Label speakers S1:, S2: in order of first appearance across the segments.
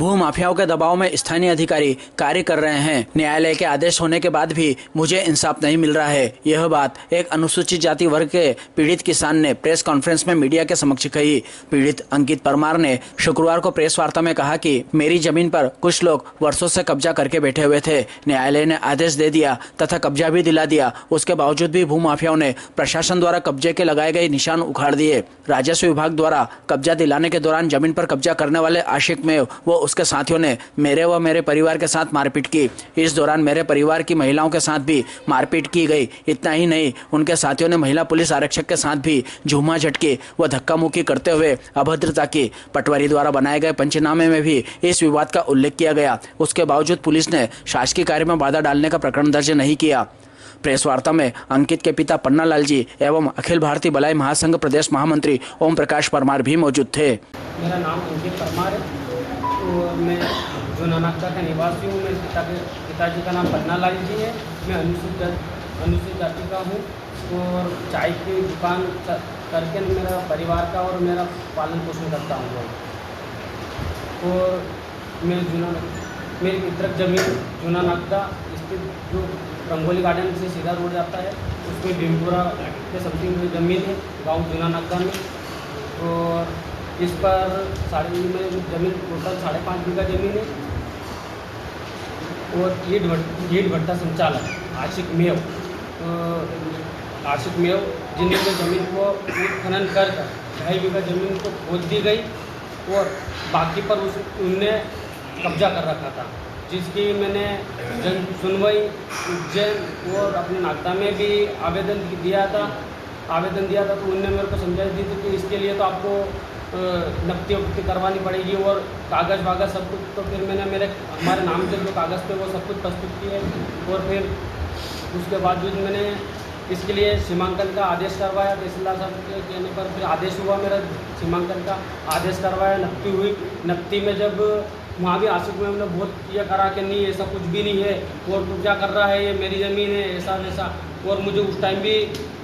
S1: भू माफियाओं के दबाव में स्थानीय अधिकारी कार्य कर रहे हैं। न्यायालय के आदेश होने के बाद भी मुझे इंसाफ नहीं मिल रहा है। यह बात एक अनुसूचित जाति वर्ग के पीड़ित किसान ने प्रेस कॉन्फ्रेंस में मीडिया के समक्ष कही। पीड़ित अंकित परमार ने शुक्रवार को प्रेस वार्ता में कहा कि मेरी जमीन पर कुछ लोग वर्षों से कब्जा करके बैठे हुए थे। न्यायालय ने आदेश दे दिया तथा कब्जा भी दिला दिया। उसके बावजूद भी भू माफियाओं ने प्रशासन द्वारा कब्जे के लगाए गए निशान उखाड़ दिए। राजस्व विभाग द्वारा कब्जा दिलाने के दौरान जमीन पर कब्जा करने वाले आशिक में वो उसके साथियों ने मेरे व मेरे परिवार के साथ मारपीट की। इस दौरान मेरे परिवार की महिलाओं के साथ भी मारपीट की गई। इतना ही नहीं, उनके साथियों ने महिला पुलिस आरक्षक के साथ भी झूमा झटके व धक्का मुक्की करते हुए अभद्रता की। पटवारी द्वारा बनाए गए पंचनामे में भी इस विवाद का उल्लेख किया गया। उसके बावजूद पुलिस ने शासकीय कार्य में बाधा डालने का प्रकरण दर्ज नहीं किया। प्रेस वार्ता में अंकित के पिता पन्ना लाल जी एवं अखिल भारतीय भलाई महासंघ प्रदेश महामंत्री ओम प्रकाश परमार भी मौजूद थे।
S2: मेरा नाम अंकित परमार है और मैं जूनानागदा का निवासी हूँ। मेरे पिताजी का नाम पन्ना लाल जी है। मैं अनुसूचित जाति का हूँ और चाय की दुकान करके मेरा परिवार का और मेरा पालन पोषण करता हूँ। और मेरी पितृक जमीन जूनानागदा स्थित जो रंगोली गार्डन से सीधा रोड जाता है, उसमें भीमपुरा के समथिंग ज़मीन है, गांव जूनानागदा में। और इस पर जमीन टोटल 5.5 बीघा जमीन है। और ईट भट्टा संचालक आशिक मेव जिन्हें ज़मीन को खनन कर 2.5 बीघा ज़मीन को खोद दी गई और बाकी पर उनने कब्जा कर रखा था, जिसकी मैंने जन सुनवाई उज्जैन और अपने नागदा में भी आवेदन दिया था। तो उनने मेरे को समझाई दी थी कि इसके लिए तो आपको नकदी वक्ती करवानी पड़ेगी और कागज़ वागज़ सब कुछ। तो फिर मैंने हमारे नाम के जो कागज़ थे वो सब कुछ प्रस्तुत किए और फिर उसके बावजूद मैंने इसके लिए सीमांकन का आदेश करवाया। तहसीलदार साहब के कहने पर फिर आदेश हुआ, मेरा सीमांकन का आदेश करवाया। नकदी हुई। नकदी में जब वहाँ भी आशिक में हमने बहुत ये करा कि नहीं ऐसा कुछ भी नहीं है और तू क्या कर रहा है, ये मेरी ज़मीन है, ऐसा वैसा। और मुझे उस टाइम भी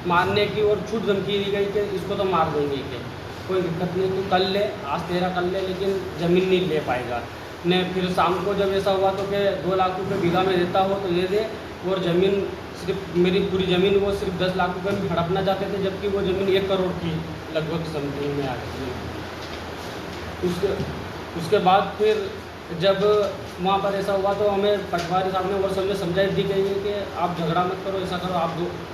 S2: मारने की और छूट धमकी दी गई कि इसको तो मार देंगे, कि कोई दिक्कत नहीं, तू कर ले, आज तेरा कर ले, लेकिन ज़मीन नहीं ले पाएगा। ने फिर शाम को जब ऐसा हुआ तो कि 2 लाख रुपये बीघा में देता हो तो दे दे, और ज़मीन सिर्फ मेरी पूरी ज़मीन वो सिर्फ 10 लाख रुपये में हड़पना चाहते थे, जबकि वो ज़मीन 1 करोड़ की लगभग समथिंग में आ गई। उसके बाद फिर जब वहाँ पर ऐसा हुआ तो हमें पटवारी साहब ने और सबने समझाई दी गई है कि आप झगड़ा मत करो, ऐसा करो, आप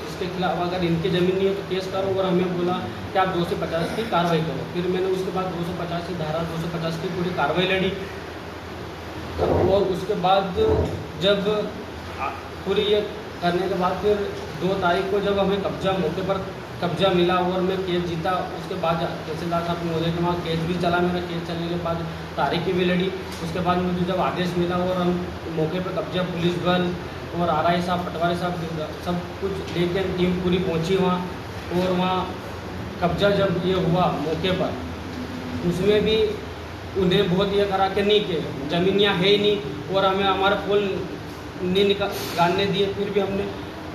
S2: इसके खिलाफ अगर इनकी ज़मीन नहीं है तो केस करो। और हमें बोला कि आप 250 की कार्रवाई करो। फिर मैंने उसके बाद 250 की धारा 250 की पूरी कार्रवाई लड़ी। और उसके बाद जब पूरी ये करने के बाद फिर 2 तारीख को जब हमें मौके पर कब्जा मिला और मैं केस जीता, उसके बाद तहसीलदार साहब महोदय के वहाँ केस भी चला। मेरा केस चलने के बाद तारीख भी लड़ी। उसके बाद मुझे जब आदेश मिला और हम मौके पर कब्जा पुलिस बल और RI साहब, पटवारी साहब सब कुछ लेकर टीम पूरी पहुँची वहाँ। और वहाँ कब्जा जब ये हुआ मौके पर, उसमें भी उन्हें बहुत ये करा कि नहीं कि ज़मीन यहाँ है ही नहीं और हमें हमारा पोल नहीं निकालने दिए। फिर भी हमने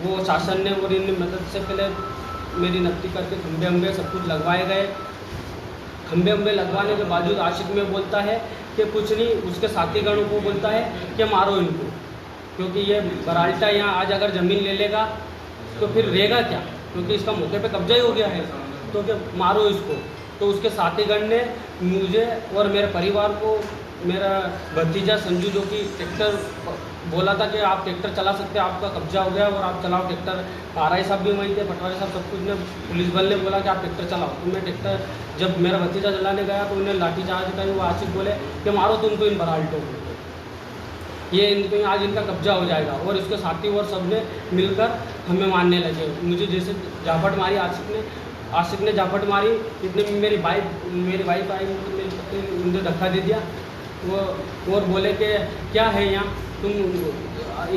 S2: वो शासन ने और इन मदद से पहले मेरी नकदी करके खंबे सब कुछ लगवाए गए। खंबे लगवाने के बावजूद आशिक में बोलता है कि कुछ नहीं, उसके साथीगणों को बोलता है कि मारो इनको, क्योंकि ये बराल्टा यहाँ आज अगर ज़मीन ले लेगा तो फिर रहेगा क्या, क्योंकि इसका मौके पे कब्जा ही हो गया है, तो कि मारो इसको। तो उसके साथीगण ने मुझे और मेरे परिवार को, मेरा भतीजा संजू जो कि ट्रैक्टर बोला था कि आप ट्रैक्टर चला सकते हैं, आपका कब्जा हो गया और आप चलाओ ट्रैक्टर। RI साहब भी वहीं थे, पटवारी साहब सब कुछ ने, पुलिस बल ने बोला कि आप ट्रैक्टर चलाओ। तो मैं ट्रैक्टर जब मेरा भतीजा चलाने गया तो उन्हें लाठीचार्ज करी। वो आशिक बोले कि मारो तुमको इन बराल्टों को, ये इनको आज इनका कब्जा हो जाएगा। और इसके साथी और सब ने मिलकर हमें मारने लगे। मुझे जैसे झापट मारी आशिक ने झापट मारी। इतने में मेरी वाइफ आई, मेरी पत्नी, उन्हें धक्का दे दिया। वो और बोले कि क्या है यहाँ, तुम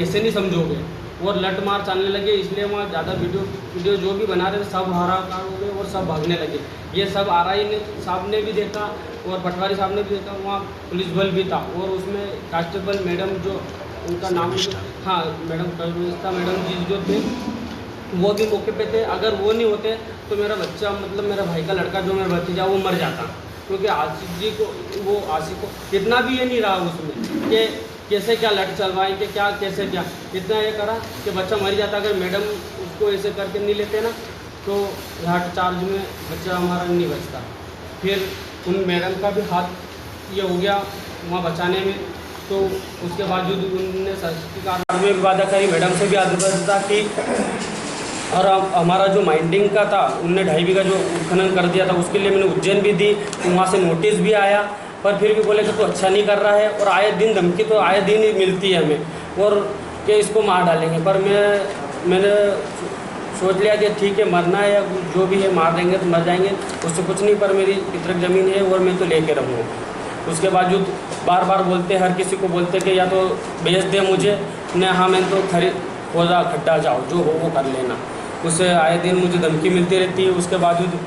S2: ऐसे नहीं समझोगे, और लट मार चलने लगे। इसलिए वहाँ ज़्यादा वीडियो जो भी बना रहे थे सब हाहाकार हो गए और सब भागने लगे। ये सब RI साहब ने भी देखा और पटवारी साहब ने भी देखा। वहाँ पुलिस बल भी था और उसमें कांस्टेबल मैडम, जो उनका नाम, हाँ मैडम जी जो थे, वो भी मौके पे थे। अगर वो नहीं होते तो मेरा बच्चा, मतलब मेरा भाई का लड़का जो मेरा भतीजा, वो मर जाता, क्योंकि आशिक जी को वो आशिक को इतना भी ये नहीं रहा उसमें कि कैसे क्या लट चलवाएं कि क्या कैसे क्या, इतना ये करा कि बच्चा मर जाता। अगर मैडम उसको ऐसे करके नहीं लेते ना तो हार्ट चार्ज में बच्चा हमारा नहीं बचता। फिर उन मैडम का भी हाथ ये हो गया वहाँ बचाने में, तो उसके बावजूद उन्होंने सरकार में भी वादा करी, मैडम से भी आग्रह की। और हमारा जो माइंडिंग का था उनने 2.5 बीघा जो उत्खनन कर दिया था उसके लिए मैंने उज्जैन भी दी, तो वहाँ से नोटिस भी आया, पर फिर भी बोले कि तो अच्छा नहीं कर रहा है। और आए दिन धमकी तो आए दिन ही मिलती है हमें, और कि इसको मार डालेंगे। पर मैंने सोच लिया कि ठीक है, मरना है या जो भी है मार देंगे तो मर जाएंगे, उससे कुछ नहीं। पर मेरी पितृक ज़मीन है और मैं तो लेके रहूँगा। उसके बावजूद बार बार बोलते, हर किसी को बोलते कि या तो बेच दे मुझे, न हाँ मैं तो खरीद हो जा खड्डा जाओ, जो हो वो कर लेना। उससे आए दिन मुझे धमकी मिलती रहती है। उसके बावजूद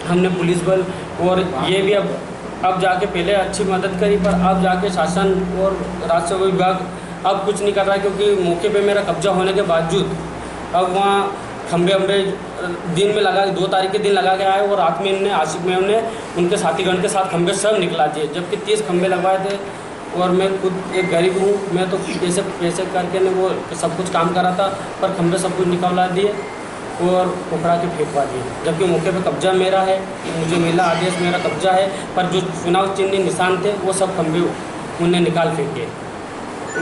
S2: हमने पुलिस बल और ये भी अब जाके पहले अच्छी मदद करी, पर अब जाके शासन और राजस्व विभाग अब कुछ नहीं कर रहा है, क्योंकि मौके पे मेरा कब्जा होने के बावजूद अब वहाँ खंबे दिन में लगा, 2 तारीख के दिन लगा गया है, और रात में इनने आशिक में ने उनके साथीगण के साथ खंबे सब निकला दिए, जबकि 30 खंबे लगवाए थे। और मैं खुद एक गरीब हूँ, मैं तो पैसे करके ने वो सब कुछ काम करा था, पर खंबे सब कुछ निकलवा दिए और उखड़ा के फेंकवा दिए, जबकि मौके पे कब्जा मेरा है, मुझे मिला आदेश, मेरा कब्जा है। पर जो चुनाव चिन्ह निशान थे वो सब खंबे उन्हें निकाल फेंके,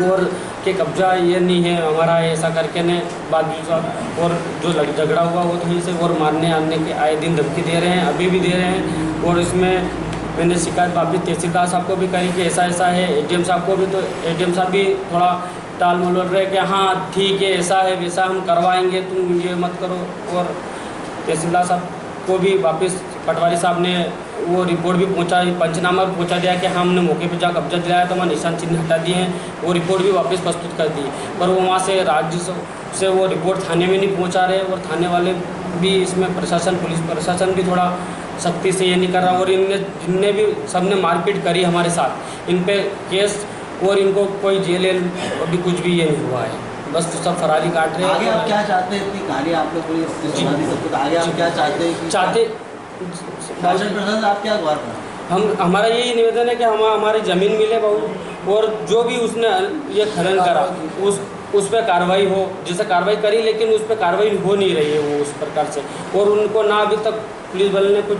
S2: और कि कब्जा ये नहीं है हमारा, ऐसा करके ने बात विवाद और जो झगड़ा हुआ वो तो से और मारने आने के आए दिन धमकी दे रहे हैं, अभी भी दे रहे हैं। और इसमें मैंने शिकायत वापिस तहसीलदार साहब को भी करी कि ऐसा ऐसा है, एडीएम साहब को भी, तो एडीएम साहब भी थोड़ा टाल मटोल रहे कि हाँ ठीक है, ऐसा है वैसा हम करवाएंगे, तुम ये मत करो। और तहसीलदार साहब को भी वापस पटवारी साहब ने वो रिपोर्ट भी पहुंचा, पंचनामा भी पहुंचा दिया कि हमने मौके पर जहाँ कब्जा दिलाया तो वहाँ निशान चिन्ह हटा दिए हैं, वो रिपोर्ट भी वापस प्रस्तुत कर दी। पर वो वहाँ से राज्य से वो रिपोर्ट थाने में नहीं पहुँचा रहे, और थाने वाले भी इसमें प्रशासन, पुलिस प्रशासन भी थोड़ा सख्ती से ये नहीं कर रहा। और जिनने भी सबने मारपीट करी हमारे साथ, इन पे केस और इनको कोई जेल अभी कुछ भी ये नहीं हुआ है, बस तो सब फरारी काट रहे हैं।
S3: आगे आप क्या चाहते हैं? इतनी कहानी आपने पूरी सुना दी सब कुछ, आगे आप क्या चाहते हैं? शासन प्रशासन आप क्या गुहार करें?
S2: हमारा यही निवेदन है कि हमारी ज़मीन मिले बहु, और जो भी उसने ये खनन करा उस पर कार्रवाई हो, जैसे कार्रवाई करी, लेकिन उस पर कार्रवाई हो नहीं रही है वो उस प्रकार से। और उनको ना अभी तक पुलिस बल ने कुछ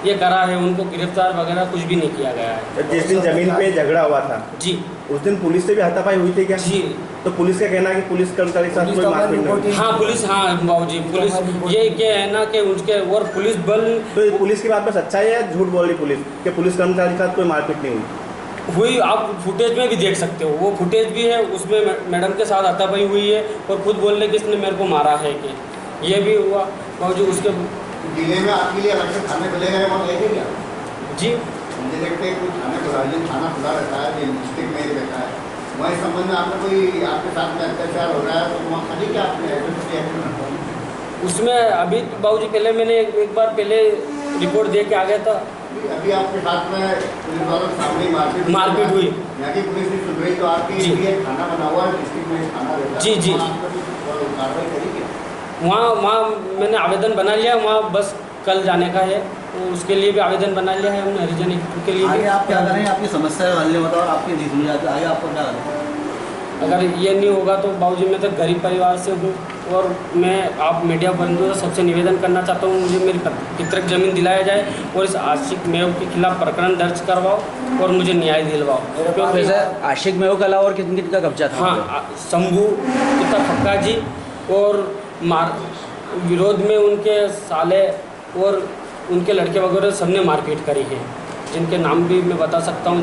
S2: ये करा है, उनको गिरफ्तार वगैरह कुछ भी नहीं किया गया है।
S4: जिस दिन जमीन पे झगड़ा हुआ था
S2: जी,
S4: उस दिन पुलिस से भी हाथापाई हुई थी क्या?
S2: जी।
S4: तो पुलिस का कहना है कि पुलिस कर्मचारी के साथ कोई मारपीट नहीं हुई।
S2: हाँ पुलिस, हाँ बाबूजी, पुलिस ये क्या है ना कि उसके और पुलिस बल,
S4: तो पुलिस की बात में सच्चाई है, झूठ बोल रही पुलिस कि पुलिस कर्मचारी के साथ कोई मारपीट नहीं हुई?
S2: आप फुटेज में भी देख सकते हो, वो फुटेज भी है, उसमें मैडम के साथ हाथापाई हुई है, और खुद बोल रहे कि इसने मेरे को मारा है, कि ये भी हुआ बाबूजी। उसके
S5: जिले में आपके लिए अलग से थाने खुले गए वहाँ गए थे क्या?
S2: जी,
S5: मुझे देखते हैं कुछ थाने खुला, थाना खुला रहता है, डिस्ट्रिक्ट में रहता है, वहाँ इस संबंध में आपने कोई आपके साथ में अत्याचार हो रहा है तो वहाँ खाली क्या आपने
S2: उसमें अभी बाबूजी पहले मैंने एक बार पहले रिपोर्ट दे के आ गया था।
S5: अभी आपके साथ में पुलिस वालों के सामने
S2: मारपीट हुई,
S5: यहाँ की पुलिस नहीं सुन रही, तो आपके लिए थाना बना हुआ है, डिस्ट्रिक्ट में थाना रहता है,
S2: जी जी,
S5: कार्रवाई करी क्या?
S2: वहाँ मैंने आवेदन बना लिया, वहाँ बस कल जाने का है, तो उसके लिए भी आवेदन बना लिया है हमने, हरिजन के लिए।
S3: आगे आप क्या करें? आपकी समस्या हल नहीं होता और आपकी नहीं सुनी जाती, आगे आपको क्या करें?
S2: अगर ये नहीं होगा तो बाबूजी मैं तो गरीब परिवार से हूँ, और मैं आप मीडिया बंधुओं से सबसे निवेदन करना चाहता हूँ, मुझे मेरी पितृक ज़मीन दिलाया जाए, और इस आशिक मेव के खिलाफ प्रकरण दर्ज करवाओ और मुझे न्याय दिलवाओ।
S1: क्योंकि आशिक मेव के अलावा और किन का कब्जा था?
S2: हाँ, शंभू पिता फक्का जी, और विरोध में उनके साले और उनके लड़के वगैरह सबने मारपीट करी है, जिनके नाम भी मैं बता सकता हूँ।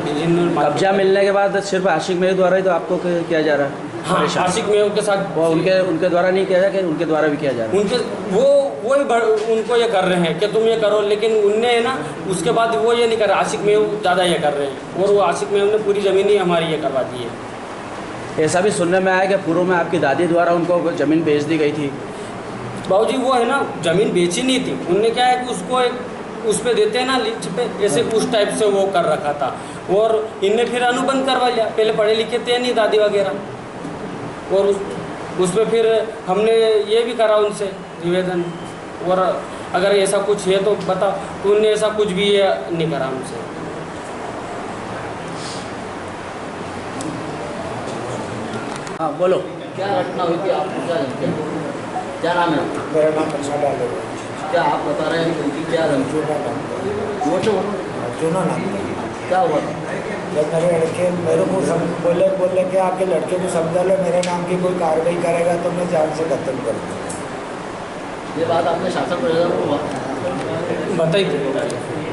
S1: कब्जा मिलने के बाद सिर्फ आशिक मेव द्वारा ही तो आपको किया जा रहा है?
S2: हाँ, आशिक मेव के साथ
S1: वो उनके द्वारा नहीं किया जा, कि उनके द्वारा भी किया जा रहा है?
S2: उनके उनको ये कर रहे हैं कि तुम ये करो, लेकिन उनने है ना उसके बाद वो ये नहीं कर रहे, आशिक मेव ज़्यादा ये कर रहे हैं, और वो आशिक मेव ने पूरी ज़मीन ही हमारी ये करवा दी है।
S1: ऐसा भी सुनने में आया कि पूर्व में आपकी दादी द्वारा उनको ज़मीन बेच दी गई थी।
S2: बाबूजी वो है ना ज़मीन बेची नहीं थी, उनने क्या है कि उसको एक उस पर देते हैं ना लिस्ट पे, ऐसे उस टाइप से वो कर रखा था, और इनने फिर अनुबंध करवा लिया। पहले पढ़े लिखे थे नहीं दादी वगैरह, और उस पर फिर हमने ये भी करा उनसे निवेदन, और अगर ऐसा कुछ है तो बता, तो उनने ऐसा कुछ भी ये नहीं करा हमसे।
S1: हाँ बोलो।
S3: क्या घटना हुई थी, आपको क्या लगता है? क्या नाम है आपका?
S6: मेरा नाम प्रसाद आले
S3: क्या आप बता रहे हैं कि उनकी क्या रंग
S6: चूना नाम
S3: वो तो
S6: चूना नाम
S3: क्या हुआ था?
S6: जब मेरे लड़के मेरे को बोले कि आपके लड़के को समझा लो, मेरे नाम की कोई कार्रवाई करेगा तो मैं जान से कत्ल कर दूँगा।
S3: ये बात आपने शासन प्रशासन को
S2: बताई थी,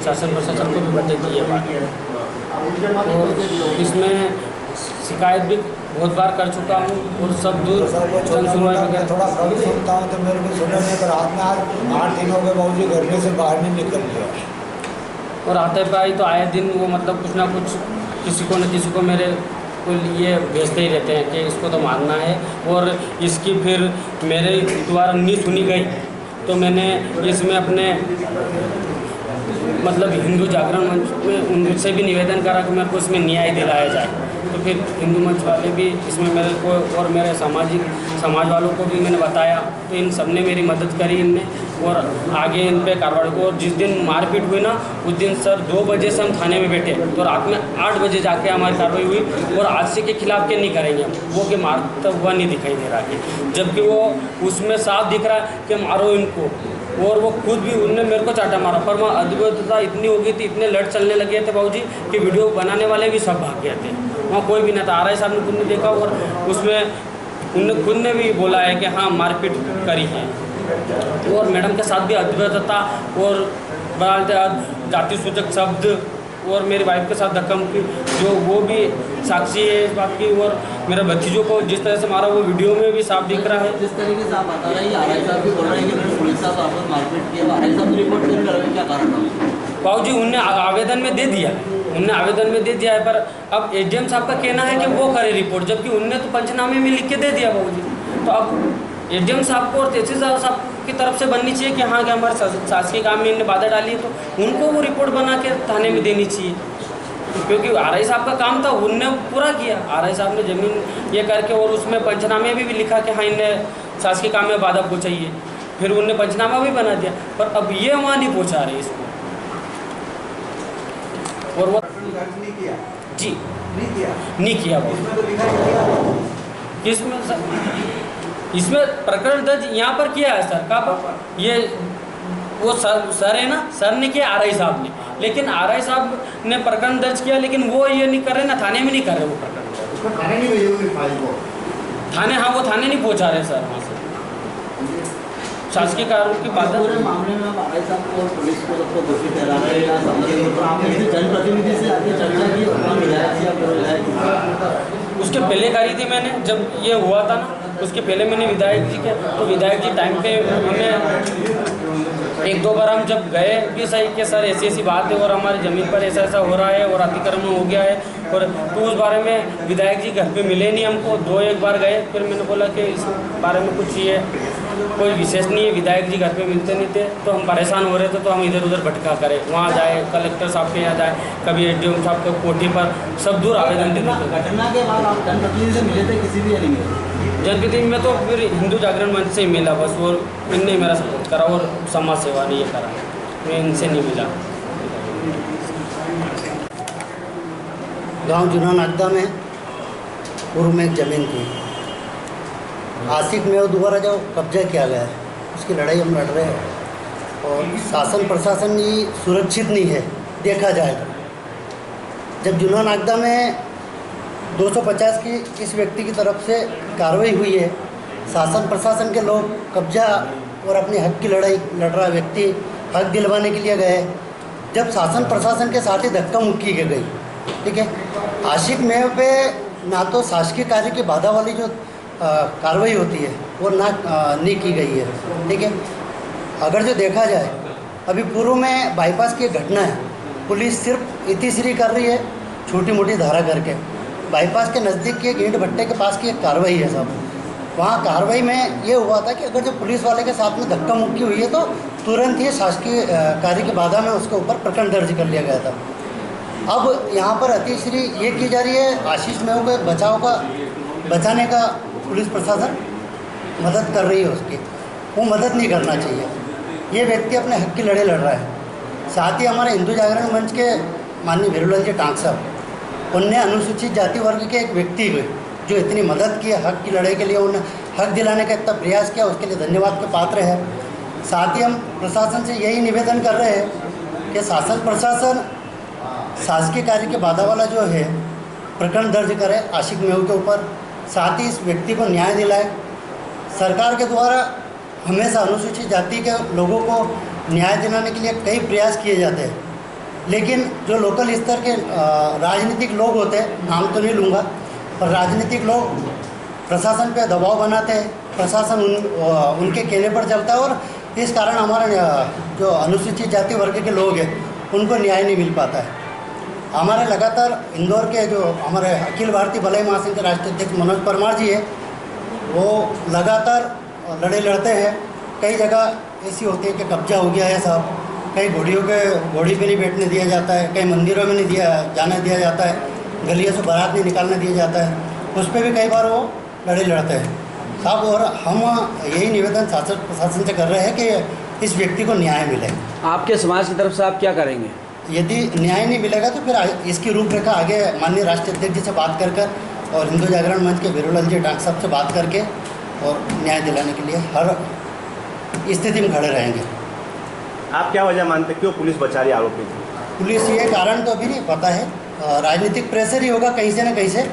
S2: शासन प्रशासन को भी बताई थी ये बात। और इसमें शिकायत भी बहुत बार कर चुका हूँ और सब दूर
S6: तो सर वो
S2: जन सुनवाई
S6: मैं
S2: वगैरह
S6: थोड़ा कम सुनता हूँ तो मेरे को सुनने में, पर रात में आज 8 दिन हो गए बाबूजी घर में से बाहर नहीं निकल गया।
S2: और आते पे आई तो आए दिन वो मतलब कुछ ना कुछ किसी को न किसी को मेरे को ये भेजते ही रहते हैं कि इसको तो मारना है। और इसकी फिर मेरे द्वारा नहीं सुनी गई तो मैंने इसमें अपने मतलब हिंदू जागरण मंच में उनसे भी निवेदन करा कि मेरे को इसमें न्याय दिलाया जाए। तो फिर हिंदू मंच वाले भी इसमें मेरे को और मेरे समाज वालों को भी मैंने बताया, तो इन सब ने मेरी मदद करी इनने और आगे इन पे कार्रवाई को। और जिस दिन मारपीट हुई ना उस दिन सर 2 बजे से हम थाने में बैठे तो रात में 8 बजे जाके हमारी कार्रवाई हुई। और हादसे के खिलाफ क्या नहीं करेंगे हम, वो कि मारता हुआ नहीं दिखाई दे रहा कि, जबकि वो उसमें साफ दिख रहा है कि मारो इनको। और वो खुद भी उनने मेरे को चाटा मारा, पर वहाँ अद्भुतता इतनी हो गई थी, इतने लड़ चलने लगे थे बाबूजी कि वीडियो बनाने वाले भी सब भाग गए थे। वहाँ कोई भी ना था, आरआई साहब ने खुद ने देखा और उसमें उनने खुद ने भी बोला है कि हाँ मारपीट करी है। और मैडम के साथ भी अद्भुतता और जाति सूचक शब्द और मेरी वाइफ के साथ धक्का मुक्की जो वो भी साक्षी है इस बात की। और मेरे भतीजों को जिस तरह से मारा वो वीडियो में भी साफ दिख रहा है।
S3: जिस तरीके से आप बता रहे हैं आरआई साहब भी बोल रहे हैं कि मैंने पुलिस साहब आपस मारपीट किया, आरआई साहब रिपोर्ट नहीं कर रहे, क्या कारण है?
S2: बाबूजी उनने आवेदन में दे दिया, उनने आवेदन में दे दिया है, पर अब एसडीएम साहब का कहना है कि वो करे रिपोर्ट, जबकि उनने तो पंचनामे में लिख के दे दिया बाबूजी। तो अब एसडीएम साहब को और तहसीलदार साहब की तरफ से बननी चाहिए कि हाँ कि हमारे शासकीय काम में इनने बाधा डाली है तो उनको वो रिपोर्ट बना के थाने में देनी चाहिए, क्योंकि आरआई साहब का काम था उनने पूरा किया। आरआई साहब ने ज़मीन ये करके और उसमें पंचनामे में भी लिखा कि हाँ इनने शासकीय काम में बाधा पहुँचाई है, फिर उनने पंचनामा भी बना दिया, पर अब ये वहाँ नहीं पहुँचा रहे इसको। और वो
S6: नहीं किया
S2: जी
S6: नहीं किया
S2: वो
S6: इसमें तो लिखा ही किया।
S2: किसमें सर? इसमें प्रकरण दर्ज यहाँ पर किया है सर का ये वो सर है ना, सर ने किया आरआई साहब ने, लेकिन आरआई साहब ने प्रकरण दर्ज किया लेकिन वो ये नहीं कर रहे ना, थाने में नहीं कर रहे वो प्रकरण।
S5: उसको थाने नहीं भेजे हुए फाइल को
S2: थाने, हाँ वो थाने नहीं पहुँचा रहे सर वहाँ से शासकीय कारों की बात।
S3: पूरे मामले में आप आरआई साहब को और पुलिस को सबको दोषी ठहरा रहे हैं या समझिए, तो आपने किसी जनप्रतिनिधि से आपने चर्चा की और विधायक से आपको विधायक
S2: उसके पहले करी थी मैंने, जब ये हुआ था ना उसके पहले मैंने विधायक जी के, तो विधायक जी टाइम पे हमें 1-2 बार हम जब गए भी सही कि सर ऐसी ऐसी बात है और हमारी ज़मीन पर ऐसा ऐसा हो रहा है और अतिक्रमण हो गया है, और तो उस बारे में विधायक जी घर पे मिले नहीं हमको, 2-1 बार गए, फिर मैंने बोला कि इस बारे में कुछ ये कोई विशेष नहीं है, विधायक जी घर पे मिलते नहीं थे तो हम परेशान हो रहे थे, तो हम इधर उधर भटका करें, वहाँ जाए कलेक्टर साहब के यहाँ जाए, कभी एसडीएम साहब के कोठी पर, सब दूर आवेदन देते थे।
S3: घटना के बाद आप जनप्रतिनिधि से मिले थे किसी भी या नहीं मिले?
S2: जनप्रतिनिधि में तो फिर हिंदू जागरण मंच से ही मिला बस, और इनने मेरा सपोर्ट करा और समाज सेवा ने ये करा, मैं इनसे नहीं मिला।
S7: गांव जुना नागदा में पूर्व में एक ज़मीन थी, आसिफ मेव द्वारा जो कब्जा किया गया है उसकी लड़ाई हम लड़ रहे हैं और शासन प्रशासन ही सुरक्षित नहीं है देखा जाए तो। जब जुना नागदा में 250 की इस व्यक्ति की तरफ से कार्रवाई हुई है, शासन प्रशासन के लोग कब्जा और अपने हक की लड़ाई लड़ रहा व्यक्ति हक दिलवाने के लिए गए, जब शासन प्रशासन के साथ ही धक्का मुक्की की गई, ठीक है। आशिक मेव पे ना तो शासकीय कार्य की बाधा वाली जो कार्रवाई होती है वो नहीं की गई है, ठीक है। अगर जो देखा जाए अभी पूर्व में बाईपास की एक घटना है, पुलिस सिर्फ इतिश्री कर रही है छोटी मोटी धारा करके, बाईपास के नज़दीक की एक ईंट भट्टे के पास की एक कार्रवाई है साहब, वहाँ कार्रवाई में ये हुआ था कि अगर जो पुलिस वाले के साथ में धक्का मुक्की हुई है तो तुरंत ही शासकीय कार्य की बाधा में उसके ऊपर प्रकरण दर्ज कर लिया गया था। अब यहाँ पर अतिश्री ये की जा रही है, आशीष मेव को बचाने का पुलिस प्रशासन मदद कर रही है उसकी, वो मदद नहीं करना चाहिए, ये व्यक्ति अपने हक की लड़ाई लड़ रहा है। साथ ही हमारे हिंदू जागरण मंच के माननीय भीरूलाल जी टांक साहब, उनने अनुसूचित जाति वर्ग के एक व्यक्ति को जो इतनी मदद की हक की लड़ाई के लिए, उन्हें हक दिलाने का इतना प्रयास किया, उसके लिए धन्यवाद के पात्र है। साथ ही हम प्रशासन से यही निवेदन कर रहे हैं कि शासन प्रशासन शासकीय कार्य के बाधा वाला जो है प्रकरण दर्ज करे आशिक मेहू के ऊपर, साथ ही इस व्यक्ति को न्याय दिलाए। सरकार के द्वारा हमेशा अनुसूचित जाति के लोगों को न्याय दिलाने के लिए कई प्रयास किए जाते हैं, लेकिन जो लोकल स्तर के राजनीतिक लोग होते हैं, नाम तो नहीं लूँगा, पर राजनीतिक लोग प्रशासन पे दबाव बनाते हैं, प्रशासन उनके कहने पर चलता है, और इस कारण हमारे जो अनुसूचित जाति वर्ग के लोग हैं उनको न्याय नहीं मिल पाता है। हमारे लगातार इंदौर के जो हमारे अखिल भारतीय भलाई महासंघ के राष्ट्रीय अध्यक्ष मनोज परमार जी है, वो लगातार लड़े लड़ते हैं। कई जगह ऐसी होती है कि कब्जा हो गया है साहब, कई घोड़ी पे नहीं बैठने दिया जाता है, कई मंदिरों में नहीं जाने दिया जाता है, गलियों से बारात नहीं निकालने दिया जाता है, उस पर भी कई बार वो लड़े लड़ते हैं साहब। और हम यही निवेदन शासन प्रशासन से कर रहे हैं कि इस व्यक्ति को न्याय मिले।
S1: आपके समाज की तरफ से आप क्या करेंगे?
S7: यदि न्याय नहीं मिलेगा तो फिर इसकी रूपरेखा आगे माननीय राष्ट्रीय अध्यक्ष जी से बात कर और हिंदू जागरण मंच के वीरूलाल जी डांग साहब से बात करके और न्याय दिलाने के लिए हर स्थिति में खड़े रहेंगे।
S4: आप क्या वजह मानते, क्यों पुलिस बचा रही आरोपी?
S7: पुलिस ये कारण तो अभी नहीं पता है, राजनीतिक प्रेशर ही होगा कहीं से न कहीं से,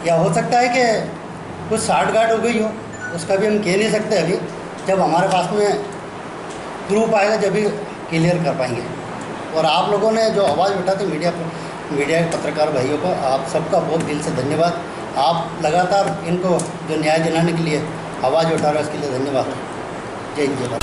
S7: या हो सकता है कि कुछ साठगांठ हो गई हो, उसका भी हम कह नहीं सकते अभी। जब हमारे पास में प्रूफ आएगा जब भी क्लियर कर पाएंगे। और आप लोगों ने जो आवाज़ उठाते मीडिया के पत्रकार भाइयों को, आप सबका बहुत दिल से धन्यवाद। आप लगातार इनको जो न्याय दिलाने के लिए आवाज़ उठा रहे हैं उसके लिए धन्यवाद। जय हिंद जय भारत।